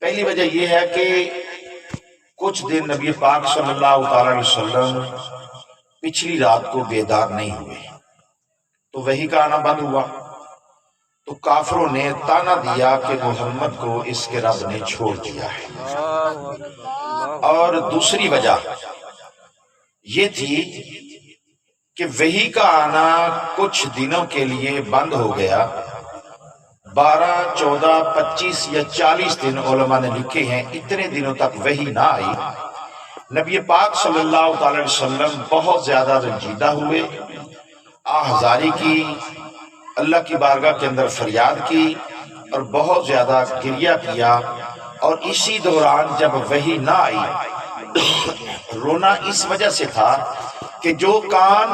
پہلی وجہ یہ ہے کہ کچھ دن نبی پاک صلی اللہ علیہ وسلم پچھلی رات کو بیدار نہیں ہوئے، تو وحی کا آنا بند ہوا، تو کافروں نے تانا دیا کہ محمد کو اس کے رب نے چھوڑ دیا ہے۔ اور دوسری وجہ یہ تھی کہ وحی کا آنا کچھ دنوں کے لیے بند ہو گیا، 12، 14، 25 یا 40 دن علماء نے لکھے ہیں، اتنے دنوں تک وحی نہ آئی۔ نبی پاک صلی اللہ علیہ وسلم بہت زیادہ رنجیدہ ہوئے، آہذاری کی، اللہ کی بارگاہ کے اندر فریاد کی اور بہت زیادہ گریہ کیا، اور اسی دوران جب وحی نہ آئی رونا اس وجہ سے تھا کہ جو کان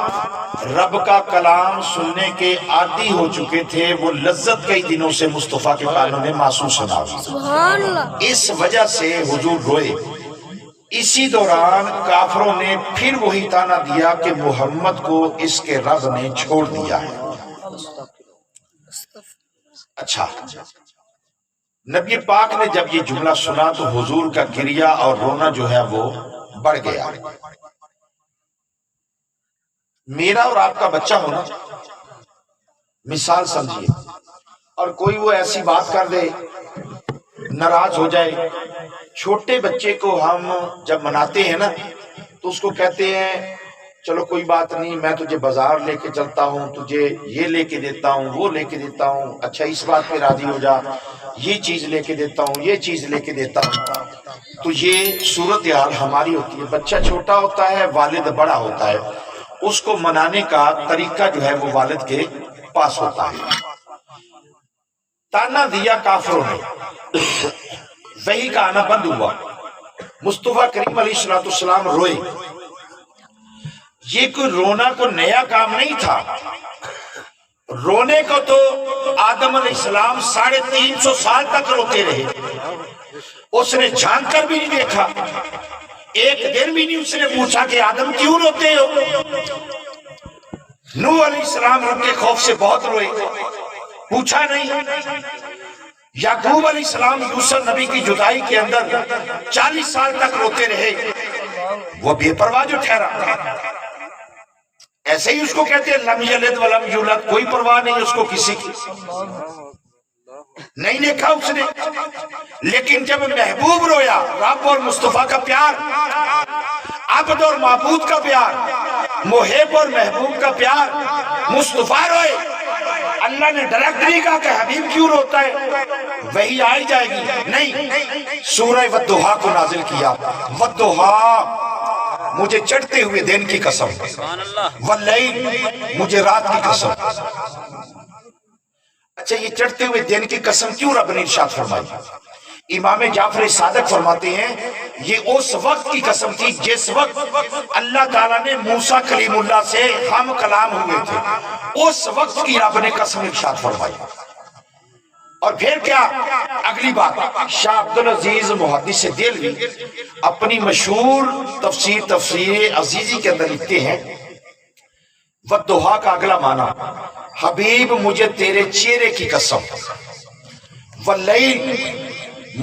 رب کا کلام سننے کے عادی ہو چکے تھے وہ لذت کئی دنوں سے مصطفیٰ کے کانوں میں محسوس نہ ہوئی، اس وجہ سے حضور روئے۔ اسی دوران کافروں نے پھر وہی تانا دیا کہ محمد کو اس کے رب نے چھوڑ دیا ہے۔ اچھا، نبی پاک نے جب یہ جملہ سنا تو حضور کا گریہ اور رونا جو ہے وہ بڑھ گیا۔ میرا اور آپ کا بچہ ہونا مثال سمجھیے، اور کوئی وہ ایسی بات کر دے ناراض ہو جائے۔ چھوٹے بچے کو ہم جب مناتے ہیں نا تو اس کو کہتے ہیں چلو کوئی بات نہیں، میں تجھے بازار لے کے چلتا ہوں، تجھے یہ لے کے دیتا ہوں، وہ لے کے دیتا ہوں، اچھا اس بات پہ راضی ہو جا، یہ چیز لے کے دیتا ہوں، یہ چیز لے کے دیتا ہوں۔ تو یہ صورتحال ہماری ہوتی ہے، بچہ چھوٹا ہوتا ہے، والد بڑا ہوتا ہے، اس کو منانے کا طریقہ جو ہے وہ والد کے پاس ہوتا ہے۔ تانا دیا کافروں نے، وحی کا آنا بند ہوا، مصطفیٰ کریم علیہ السلام روئے۔ یہ کوئی رونا کو نیا کام نہیں تھا، رونے کو تو آدم علیہ السلام 350 سال تک روتے رہے، اس نے جھانک کر بھی نہیں دیکھا، ایک دن بھی نہیں اس نے پوچھا کہ آدم کیوں روتے ہو۔ نوح علیہ السلام رب کے خوف سے بہت روئے، پوچھا نہیں۔ یعقوب علیہ السلام یوسف نبی کی جدائی کے اندر 40 سال تک روتے رہے، وہ بے پرواہ جو ٹھہرا۔ ایسے ہی اس کو کہتے ہیں لم یلد ولم یولد، کوئی پرواہ نہیں اس کو کسی کی، نہیں دیکھا اس نے۔ لیکن جب محبوب رویا، رب اور مصطفیٰ کا پیار، عبد اور معبود کا پیار، محب اور محبوب کا پیار، مصطفیٰ روئے، اللہ نے ڈائریکٹ نہیں کہا کہ حبیب کیوں روتا ہے، وہی آئی جائے گی، نہیں، سورہ والضحیٰ کو نازل کیا۔ والضحیٰ مجھے چڑھتے ہوئے دن کی قسم، واللیل مجھے رات کی قسم۔ اچھا، یہ چڑھتے ہوئے دن کی قسم کیوں رب نے ارشاد فرمائی؟ امام جعفر صادق فرماتے ہیں یہ اس وقت کی قسم تھی جس وقت اللہ تعالیٰ نے موسیٰ کلیم اللہ سے ہم کلام ہوئے تھے، اس وقت کی رب نے قسم ارشاد فرمائی۔ اور پھر کیا اگلی بات، شاہ عبدالعزیز محدث دہلوی اپنی مشہور تفسیر عزیزی کے اندر لکھتے ہیں والضحیٰ کا اگلا معنی، حبیب مجھے تیرے چہرے کی قسم، واللیل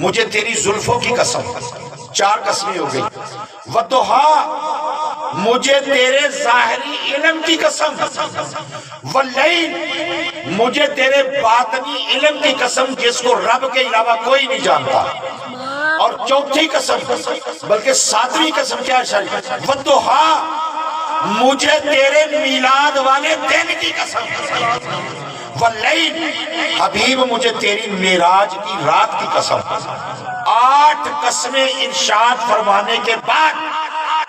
مجھے تیری زلفوں کی قسم، 4 قسمیں ہو گئی، والضحیٰ مجھے تیرے ظاہری علم کی قسم، واللیل مجھے تیرے باطنی علم کی قسم جس کو رب کے علاوہ کوئی نہیں جانتا، اور چوتھی قسم بلکہ 7ویں قسم کیا ہے، والضحیٰ مجھے تیرے میلاد والے دن کی قسم، واللیل حبیب مجھے تیری معراج کی رات کی قسم۔ 8 قسمیں ارشاد فرمانے کے بعد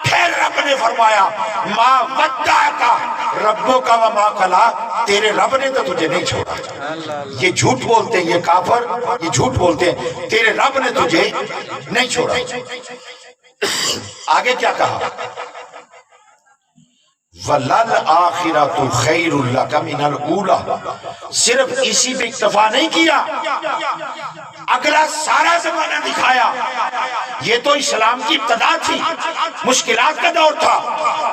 پھر رب نے فرمایا ما ودعک ربک وما قلی، تیرے رب نے تو تجھے نہیں چھوڑا۔ یہ جھوٹ بولتے ہیں، یہ کافر یہ جھوٹ بولتے ہیں، تیرے رب نے تجھے نہیں چھوڑا۔ آگے کیا کہا، وَلَلْآخِرَةُ خَيْرٌ لَكَ مِنَ الْأُولَى، صرف اسی پہ اکتفا نہیں کیا، اگلا سارا زمانہ دکھایا۔ یہ تو اسلام کی ابتدا تھی، مشکلات کا دور تھا،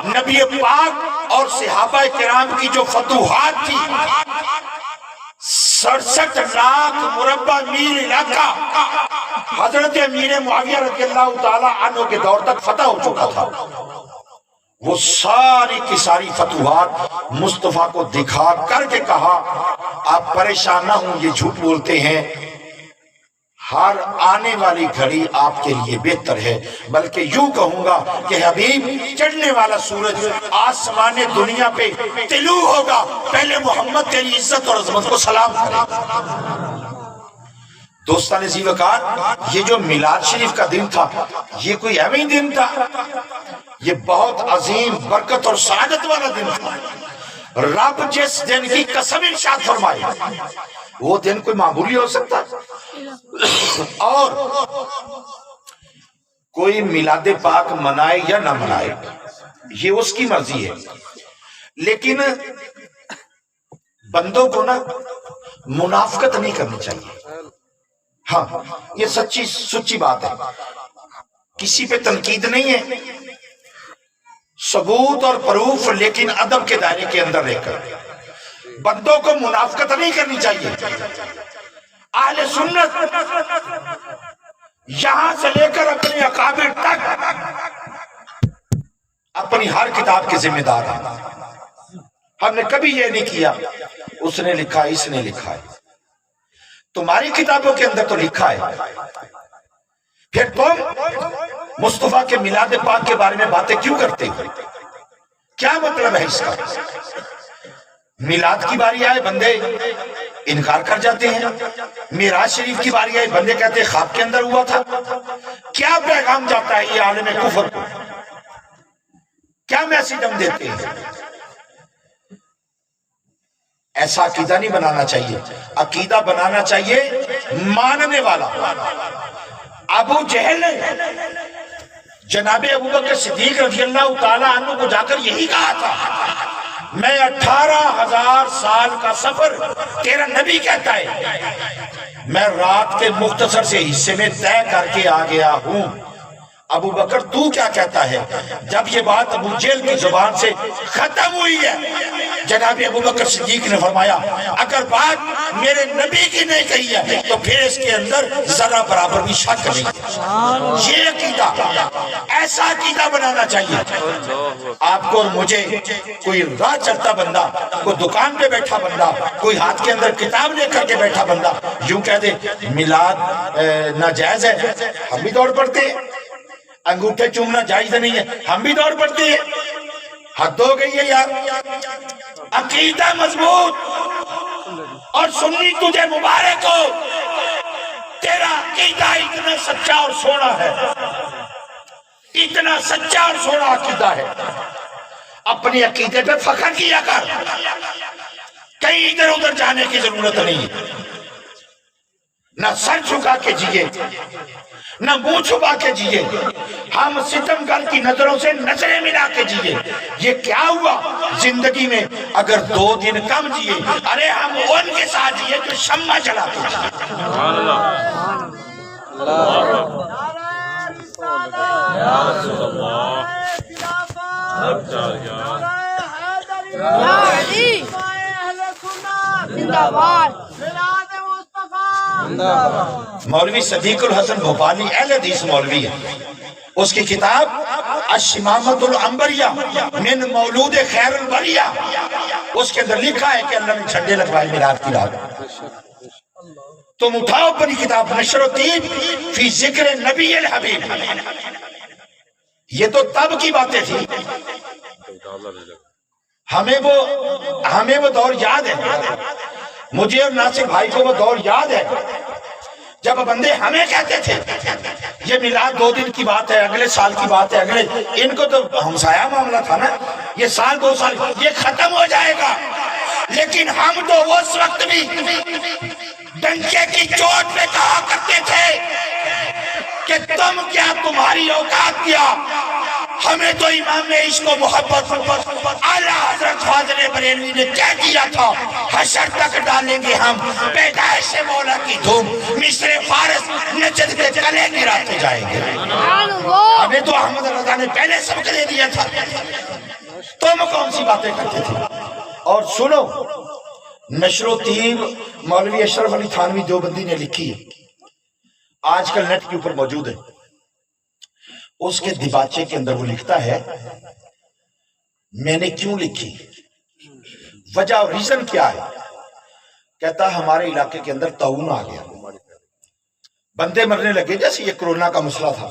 نبی پاک اور صحابہ کرام کی جو فتوحات تھی، 67 لاکھ مربع میل علاقہ حضرت امیر معاویہ رضی اللہ تعالی عنہ کے دور تک فتح ہو چکا تھا، وہ ساری کی ساری فتوحات مصطفیٰ کو دکھا کر کے کہا آپ پریشان نہ ہوں، یہ جھوٹ بولتے ہیں، ہر آنے والی گھڑی آپ کے لیے بہتر ہے، بلکہ یوں کہوں گا کہ حبیب چڑھنے والا سورج آسمان دنیا پہ طلوع ہوگا، پہلے محمد تیری عزت اور عظمت کو سلام کرے۔ دوستان عزیز وقار، یہ جو میلاد شریف کا دن تھا یہ کوئی ایویں دن تھا، یہ بہت عظیم برکت اور سعادت والا دن تھا۔ رب جس دن کی قسم ارشاد فرمائے وہ دن کوئی معمولی ہو سکتا، اور کوئی میلاد پاک منائے یا نہ منائے یہ اس کی مرضی ہے، لیکن بندوں کو نا منافقت نہیں کرنی چاہیے۔ ہاں یہ سچی بات ہے، کسی پہ تنقید نہیں ہے، ثبوت اور پروف، لیکن ادب کے دائرے کے اندر رہ کر بندوں کو منافقت نہیں کرنی چاہیے۔ اہل سنت یہاں سے لے کر اپنے اکابر تک اپنی ہر کتاب کے ذمہ دار ہیں۔ ہم نے کبھی یہ نہیں کیا اس نے لکھا اس نے لکھا ہے، تمہاری کتابوں کے اندر تو لکھا ہے، پھر تم مصطفیٰ کے میلاد پاک کے بارے میں باتیں کیوں کرتے ہو؟ کیا مطلب ہے اس کا؟ میلاد کی باری آئے بندے انکار کر جاتے ہیں، معراج شریف کی باری آئے بندے کہتے ہیں خواب کے اندر ہوا تھا۔ کیا پیغام جاتا ہے یہ عالم کفر کو؟ کیا میسیج ہم دیتے ہیں؟ ایسا عقیدہ نہیں بنانا چاہیے، عقیدہ بنانا چاہیے ماننے والا۔ ابو جہل نے جناب ابوبکر صدیق رضی اللہ تعالیٰ عنہ کو جا کر یہی کہا تھا، میں 18,000 سال کا سفر تیرا نبی کہتا ہے میں رات کے مختصر سے حصے میں طے کر کے آ گیا ہوں، ابو بکر تو کیا کہتا ہے؟ جب یہ بات ابو جہل کی زبان سے ختم ہوئی ہے جناب ابو بکر صدیق نے فرمایا اگر بات میرے نبی کی نہیں کہی ہے تو پھر اس کے اندر ذرا برابر بھی شک نہیں۔ یہ عقیدہ، ایسا عقیدہ بنانا چاہیے۔ آپ کو اور مجھے کوئی راہ چلتا بندہ، کوئی دکان پہ بیٹھا بندہ، کوئی ہاتھ کے اندر کتاب لے کر کے بیٹھا بندہ یوں کہہ دے میلاد ناجائز ہے، ہم بھی دوڑ پڑتے ہیں، انگوٹھے چومنا جائز نہیں ہے، ہم بھی دوڑ پڑتے ہیں۔ حد ہو گئی ہے یار۔ عقیدہ مضبوط، اور سنی تجھے مبارک ہو، تیرا عقیدہ اتنا سچا اور سونا ہے، اتنا سچا اور سونا عقیدہ ہے۔ اپنی عقیدے پہ فخر کیا کر، کہیں ادھر ادھر جانے کی ضرورت نہیں، نہ سر جھکا کے جیے نہ منہ چھپا کے جیے، ہم ستمگر کی نظروں سے نظریں ملا کے جیے۔ یہ کیا ہوا زندگی میں اگر 2 دن کم جیے؟ ارے ہم ان کے ساتھ جیے جو شمع جلاتے جیے۔ مولوی صدیق الحسن بھوپالی اہل حدیث مولوی ہے، اس کی کتاب الشمامۃ العنبریہ من مولود خیر البریہ، اس کے اندر لکھا ہے کہ اللہ نے جھنڈے لگوائے میلاد کی رات۔ تم اٹھاؤ اپنی کتاب نشر الدین فی ذکر نبی الحبیب، یہ تو تب کی باتیں تھی، ہمیں وہ دور یاد ہے، مجھے اور ناصر بھائی کو وہ دور یاد ہے جب بندے ہمیں کہتے تھے یہ میلاد 2 دن کی بات ہے، اگلے سال کی بات ہے، ان کو تو ہمسایہ معاملہ تھا نا، یہ سال 2 سال یہ ختم ہو جائے گا، لیکن ہم تو اس وقت بھی ڈنکے کی چوٹ پہ کہا کرتے تھے کہ تم کیا، تمہاری اوقات کیا، ہمیں تو امام عشق و محبت اعلیٰ حضرت فاضل بریلوی نے کہہ دیا تھا حشر تک ڈالیں گے ہم پیدائش مولا کی دھوم، مصر فارس نجد کے گلے گراتے جائیں گے۔ ہمیں تو احمد رضا نے پہلے سبق دے دیا تھا، تم کون سی باتیں کرتے تھے؟ اور سنو، نشر و تیب مولوی اشرف علی تھانوی دیوبندی نے لکھی ہے، آج کل نیٹ کے اوپر موجود ہے، اس کے دیباچے کے اندر وہ لکھتا ہے میں نے کیوں لکھی، وجہ اور ریزن کیا ہے؟ کہتا ہمارے علاقے کے اندر طاعون آ گیا، بندے مرنے لگے، جیسے یہ کرونا کا مسئلہ تھا،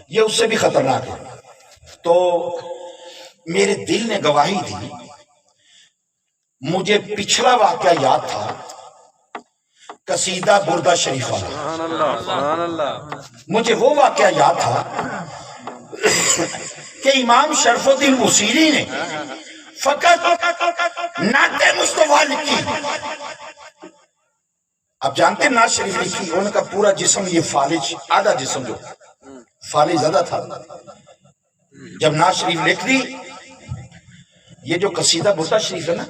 یہ اس سے بھی خطرناک ہے۔ تو میرے دل نے گواہی دی، مجھے پچھلا واقعہ یاد تھا قصیدہ بردہ شریف والا، مجھے وہ واقعہ یاد تھا کہ امام شرف الدین بصیری نے فقط نعت مصطفیٰ لکھی۔ اب جانتے ہیں نعت شریف لکھی، ان کا پورا جسم یہ فالج، آدھا جسم جو فالج زیادہ تھا، جب نعت شریف لکھ دی، یہ جو قصیدہ بردہ شریف ہے نا،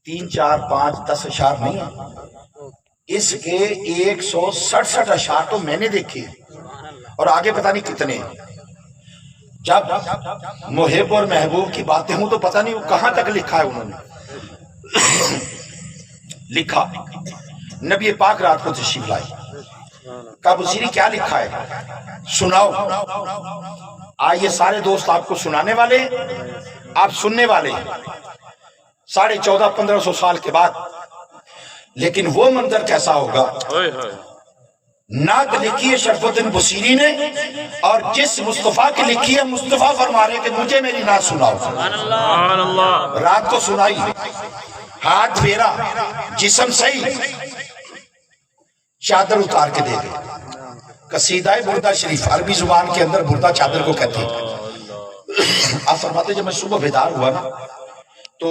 3 4 5 10 اشعار نہیں ہیں، اس کے 167 اشعار تو میں نے دیکھے اور آگے پتہ نہیں کتنے ہیں۔ جب محب اور محبوب کی باتیں ہوں تو پتہ نہیں وہ کہاں تک لکھا ہے انہوں نے لکھا۔ نبی پاک رات کو تشریف لائی، کہا بصیری کیا لکھا ہے سناؤ۔ آئیے سارے دوست آپ کو سنانے والے، آپ سننے والے، 1450-1500 سال کے بعد۔ لیکن وہ منظر کیسا ہوگا؟ نعت لکھی ہے شرف الدین بصیری نے، اور جس مصطفیٰ کی لکھی ہے مصطفیٰ فرما رہے کہ مجھے میری نعت سناؤ۔ رات کو سنائی، ہاتھ پھیرا، جسم صحیح، چادر اتار کے دے گئے۔ قصیدہ بردہ شریف عربی زبان کے اندر بردہ چادر کو کہتے ہیں۔ آپ فرماتے جب میں صبح بیدار ہوا نا تو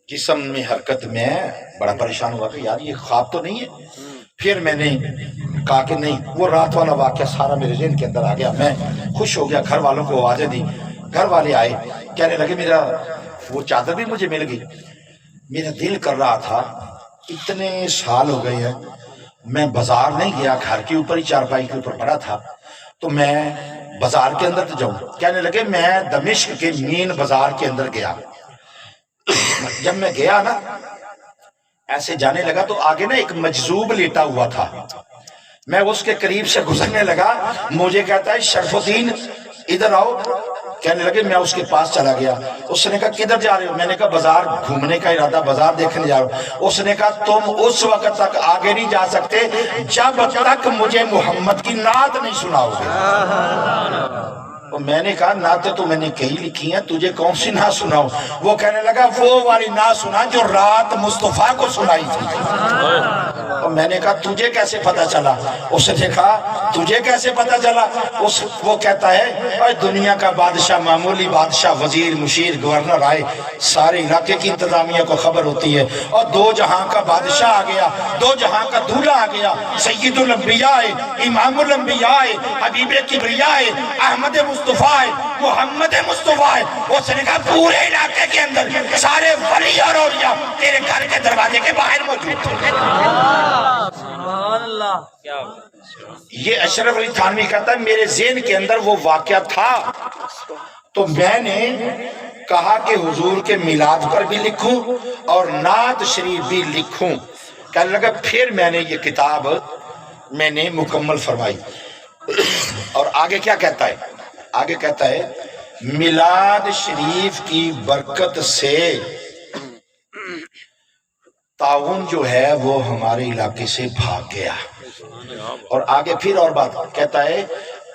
جسم میں حرکت میں بڑا پریشان ہوا کہ یار یہ خواب تو نہیں ہے۔ پھر میں نے کہا کہ نہیں، وہ رات والا واقعہ سارا میرے ذہن کے اندر آ گیا۔ میں خوش ہو گیا، گھر والوں کو آوازیں دی، گھر والے آئے، کہنے لگے میرا وہ چادر بھی مجھے مل گئی۔ میرا دل کر رہا تھا، اتنے سال ہو گئے ہیں میں بازار نہیں گیا، گھر کے اوپر ہی چارپائی کے اوپر پڑا تھا، تو میں بازار کے اندر تو جاؤں۔ کہنے لگے میں دمشق کے مین بازار کے اندر گیا۔ جب میں گیا نا ایسے جانے لگا تو آگے نا ایک مجذوب لیٹا ہوا تھا، میں اس کے قریب سے گزرنے لگا، مجھے کہتا ہے شرف الدین ادھر آؤ۔ کہنے لگے، میں اس کے پاس چلا گیا۔ اس نے کہا کدھر جا رہے ہو؟ میں نے کہا بازار گھومنے کا ارادہ، بازار دیکھنے جا رہا ہوں۔ اس نے کہا تم اس وقت تک آگے نہیں جا سکتے جب تک مجھے محمد کی نعت نہیں سناؤ گے۔ اور میں نے کہا نعتیں تو میں نے کئی لکھی ہیں، تجھے کون سی نعت سناؤں؟ وہ کہنے لگا وہ والی نعت سنا جو رات مصطفیٰ کو سنائی تھی۔ اور میں نے کہا تجھے کیسے پتا چلا؟ اس نے کہا تجھے کیسے پتا چلا؟ وہ کہتا ہے اور دنیا کا بادشاہ، معمولی بادشاہ، وزیر، مشیر، گورنر آئے، سارے علاقے کی انتظامیہ کو خبر ہوتی ہے، اور 2 جہاں کا بادشاہ آ گیا، 2 جہاں کا دولہا آ گیا، سید الانبیاء، امام الانبیاء، حبیب کبریاء، احمد مصطفیٰ، محمد مصطفیٰ۔ اس نے کہا پورے علاقے کے اندر سارے ولی اور اولیاء تیرے گھر کے دروازے کے باہر موجود تھے۔ یہ اشرف علی تھانوی کہتا ہے میرے ذہن کے اندر وہ واقعہ تھا، تو میں نے کہا کہ حضور کے میلاد پر بھی لکھوں اور نعت شریف بھی لکھوں۔ کہنے لگا پھر میں نے یہ کتاب میں نے مکمل فرمائی۔ اور آگے کیا کہتا ہے؟ آگے کہتا ہے میلاد شریف کی برکت سے طاعون جو ہے وہ ہمارے علاقے سے بھاگ گیا۔ اور آگے پھر اور بات کہتا ہے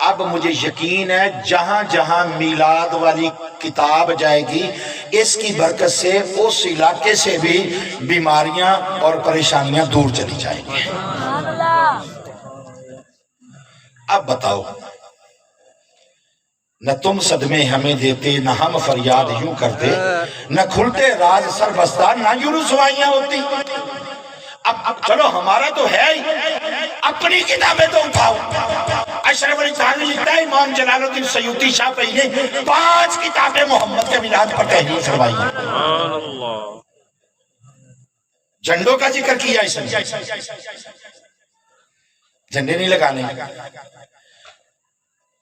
اب مجھے یقین ہے جہاں جہاں میلاد والی کتاب جائے گی اس کی برکت سے اس علاقے سے بھی بیماریاں اور پریشانیاں دور چلی جائیں گی۔ اب بتاؤ، نہ تم صدمے ہمیں دیتے، نہ ہم فریاد یوں کرتے، نہ کھلتے راز سر بستہ، نہ یوں رسوائیاں ہوتی۔ اب چلو ہمارا تو ہے ہی، اپنی کتابیں تو اٹھاؤ۔ اشرف علی تھانوی لکھتا ہے امام جلال الدین سیوطی شافعی نے 5 کتابیں محمد کے میلاد پر تحریر فرمائی ہیں۔ جھنڈوں کا ذکر کیا اس نے، جھنڈے نہیں لگانے۔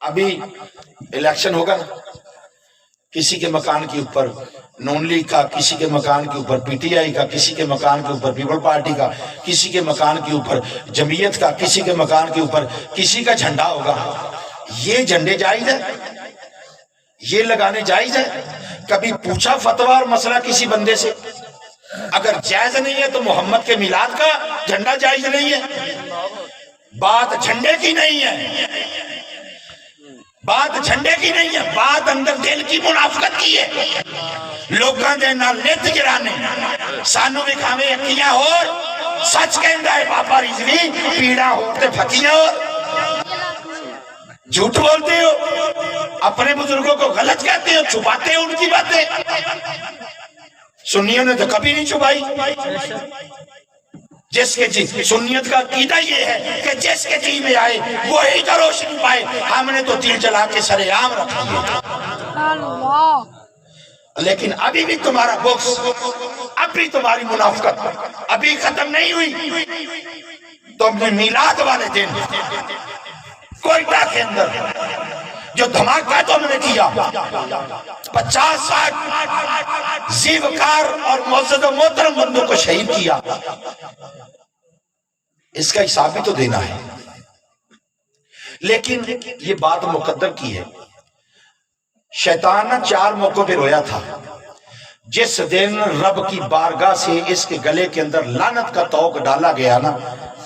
ابھی الیکشن ہوگا نا، کسی کے مکان کے اوپر نون لیگ کا، کسی کے مکان کے اوپر پی ٹی آئی کا، کسی کے مکان کے اوپر پیپل پارٹی کا، کسی کے مکان کے اوپر جمعیت کا، کسی کے مکان کے اوپر کسی کا جھنڈا ہوگا. یہ جھنڈے جائز ہے؟ یہ لگانے جائز ہے؟ کبھی پوچھا فتویٰ اور مسئلہ کسی بندے سے؟ اگر جائز نہیں ہے تو محمد کے میلاد کا جھنڈا جائز نہیں ہے. بات جھنڈے کی نہیں ہے، بات جھنڈے کی نہیں ہے، بات اندر دل کی منافقت کی ہے. لوگاں دے نال نت گرانے، سانو وکھاوے اکھیاں اور سچ کہندا ہے بابا رضوی پیڑا ہو تے پھکیاں اور جھوٹ بولتے ہو، اپنے بزرگوں کو غلط کہتے ہو، چھپاتے ہو ان کی باتیں. سنیوں نے تو کبھی نہیں چھپائی. جس کے جی سنیت کا عقیدہ یہ ہے کہ جس کے جی میں آئے وہی تو روشنی پائے. ہم نے تو دل جلا کے سر عام رکھ دیا. لیکن ابھی بھی تمہارا بغض، ابھی تمہاری منافقت ابھی ختم نہیں ہوئی. تم نے میلاد والے دن کوئٹہ کے اندر جو دھماکہ تم نے کیا، 50-60 زیوکار اور معزز و محترم بندوں کو شہید کیا، اس کا حساب بھی تو دینا ہے. لیکن یہ بات مقدر کی ہے. شیطان نے 4 موقعوں پہ رویا تھا. جس دن رب کی بارگاہ سے اس کے گلے کے اندر لعنت کا توق ڈالا گیا نا،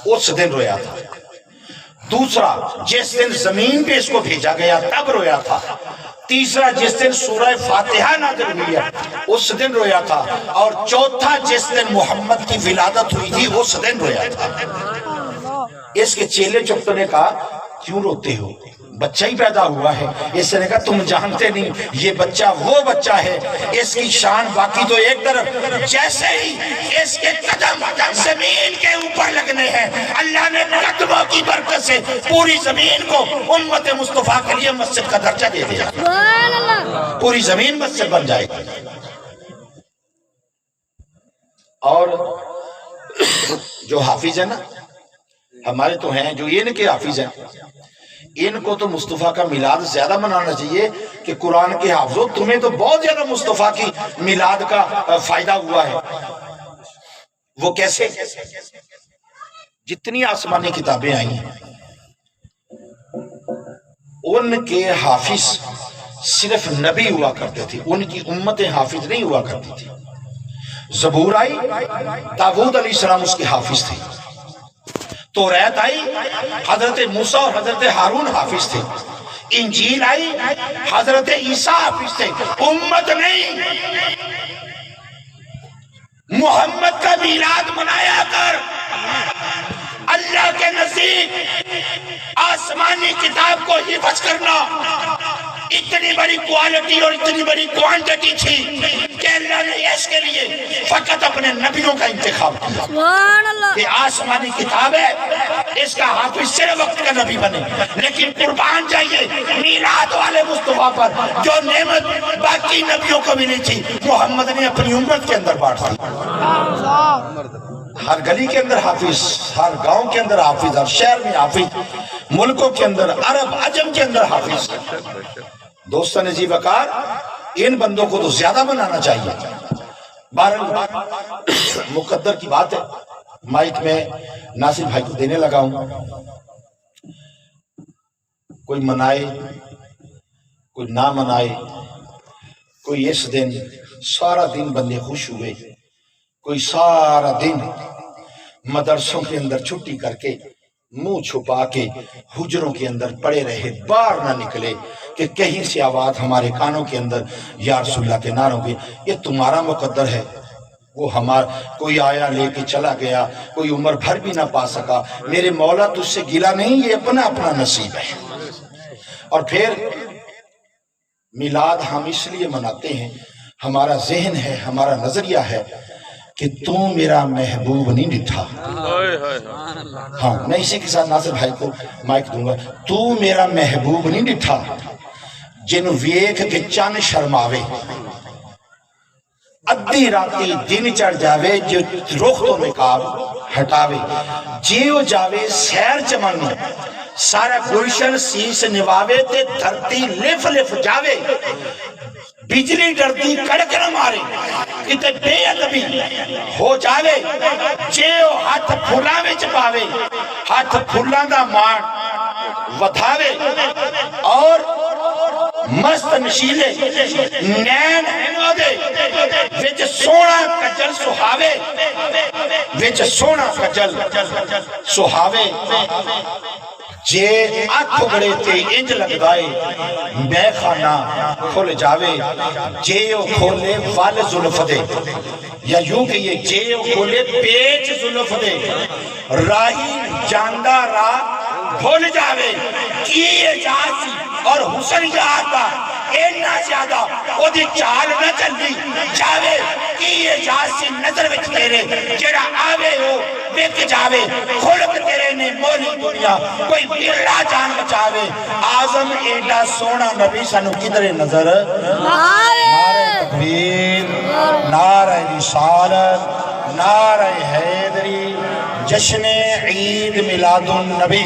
اس دن رویا تھا. دوسرا، جس دن زمین پہ اس کو بھیجا گیا تب رویا تھا. تیسرا، جس دن سورہ فاتحہ نازل ہوئی ہے اس دن رویا تھا. اور چوتھا، جس دن محمد کی ولادت ہوئی تھی اس دن رویا تھا. اس کے چیلے چپتوں نے کہا کیوں روتے ہو؟ بچہ ہی پیدا ہوا ہے. اس نے کہا تم جانتے نہیں، یہ بچہ وہ بچہ ہے، اس کی شان باقی تو ایک طرف. جیسے ہی اس کے قدم زمین کے اوپر لگنے ہیں، اللہ نے قدموں کی برکت سے پوری زمین کو امت مصطفیٰ کے لیے مسجد کا درجہ دے دیا. پوری زمین مسجد بن جائے گی. اور جو حافظ ہیں نا، ہمارے تو ہیں جو ان کے حافظ ہیں، ان کو تو مصطفیٰ کا میلاد زیادہ منانا چاہیے کہ قرآن کے حافظوں. تمہیں تو بہت زیادہ مصطفیٰ کی میلاد کا فائدہ ہوا ہے. وہ کیسے؟ جتنی آسمانی کتابیں آئی ہیں ان کے حافظ صرف نبی ہوا کرتے تھے، ان کی امت حافظ نہیں ہوا کرتی تھی. زبور آئی، داؤد علیہ السلام اس کے حافظ تھے. توریت آئی، حضرت موسیٰ اور حضرت ہارون حافظ تھے. انجیل آئی، حضرت عیسیٰ حافظ تھے. امت نہیں. محمد کا میلاد منایا کر. اللہ کے نزدیک آسمانی کتاب کو حفظ کرنا اتنی بڑی کوالٹی اور اتنی بڑی کوانٹٹی تھی کہ اللہ نے اس کے لیے فقط اپنے نبیوں کا انتخاب کیا کہ آسمانی کتاب ہے، اس کا حافظ صرف وقت کا نبی بنے. لیکن قربان جائیے میلاد والے مصطفیٰ پر جو نعمت باقی نبیوں کو ملی تھی محمد نے اپنی امت کے اندر بانٹ دی. ہر گلی کے اندر حافظ، ہر گاؤں کے اندر حافظ، ہر شہر میں حافظ، ملکوں کے اندر، عرب عجم کے اندر حافظ. دوستان عزیز وقار، ان بندوں کو تو زیادہ منانا چاہیے. بہرحال مقدر کی بات ہے. مائک میں ناصر بھائی کو دینے لگا ہوں. کوئی منائے کوئی نہ منائے، کوئی اس دن سارا دن بندے خوش ہوئے، کوئی سارا دن مدرسوں کے اندر چھٹی کر کے منہ چھپا کے حجروں کے اندر پڑے رہے، باہر نہ نکلے کہ کہیں سے آواز ہمارے کانوں کے اندر یا رسول اللہ کے نعروں کے. یہ تمہارا مقدر ہے. وہ ہمارا کوئی آیا لے کے چلا گیا، کوئی عمر بھر بھی نہ پا سکا. میرے مولا تجھ سے گلا نہیں، یہ اپنا اپنا نصیب ہے. اور پھر میلاد ہم اس لیے مناتے ہیں، ہمارا ذہن ہے، ہمارا نظریہ ہے کہ تو میرا محبوب نہیں ڈٹھا. ہاں، میں اسی کے ساتھ ناصر بھائی کو مائک دوں گا. تو میرا محبوب نہیں ڈٹھا جن ویکھ کے چن شرماوے، ادھی راتی دن چڑھ جاوے جو رخ تو نقاب ہٹاوے، جیو جاوے سیر چمن سارا گلشن سیس نواوے تے دھرتی لف لف جاوے. بجلی ڈردی کڑک نہ مارے کتے بے ادبی ہو جاوے جے او ہاتھ پھولاں وچ پاوے ہاتھ پھولاں دا مار ودھاوے اور مست نشیلے نین ہنو دے وچ سونا کجل سہاوے وچ سونا کجل سہاوے جے آنکھ اگڑے تے انج لگدائے میں خانہ کھل جاوے جے او کھولے وال زلف دے یا یوں کہ یہ جے او کھولے پیچ زلف دے راہی جاندہ راہ بھول جاوے کی اجازی اور حسن جاتا اینا زیادہ او دی چال نہ چلی جاوے کی اجازی نظر وچ تیرے جڑا آوے ہو بک جاوے خلق تیرے نے مولی دنیا کوئی بیرلا جان بچاوے آزم ایڈا سونا نبی سانو کدھر نظر نعرہ تکبیر نعرہ رسالت نعرہ حیدری جشن عید میلاد النبی